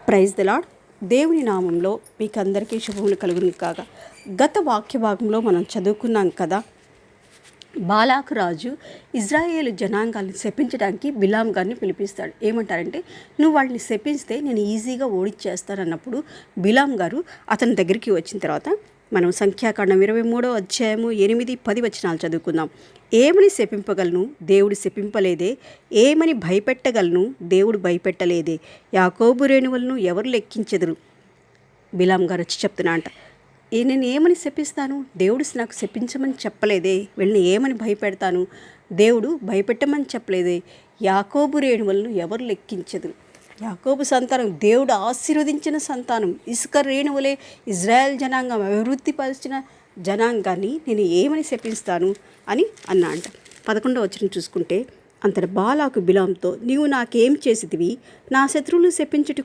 Praise the lord. దేవుని నామంలో మీకు అందరికీ శుభములు కలుగును కాగా. గత వాక్య భాగంలో మనం చదువుకున్నాం కదా, బాలాకు రాజు ఇజ్రాయేలు జనాంగాల్ని శపించడానికి బిలాం గారిని పిలిపిస్తాడు. ఏమంటారంటే, నువ్వు వాళ్ళని శపిస్తే నేను ఈజీగా ఓడిచ్చేస్తానన్నప్పుడు బిలాం గారు అతని దగ్గరికి వచ్చిన తర్వాత మనం సంఖ్యాకాండం 23వ అధ్యాయము 8-10 వచనాలు చదువుకుందాం. ఏమని శపింపగలను, దేవుడు శపింపలేదే. ఏమని భయపెట్టగలను, దేవుడు భయపెట్టలేదే. యాకోబు రేణువులను ఎవరు లెక్కించెదరు. బిలాం గారు వచ్చి చెప్తున్నా అంట, నేను ఏమని శపిస్తాను, దేవుడు నాకు శపించమని చెప్పలేదే. వెళ్ళి ఏమని భయపెడతాను, దేవుడు భయపెట్టమని చెప్పలేదే. యాకోబు రేణువులను ఎవరు లెక్కించెదరు. యాకోబు సంతానం దేవుడు ఆశీర్వదించిన సంతానం, ఇసుక రేణువులే ఇజ్రాయెల్ జనాంగం, అభివృద్ధిపరిచిన జనాంగాన్ని నేను ఏమని శపిస్తాను అని అన్నా అంట. 11వ వచనం చూసుకుంటే, అంతటి బాలాకు బిలాంతో, నీవు నాకేం చేసితివి, నా శత్రువులను శపించుట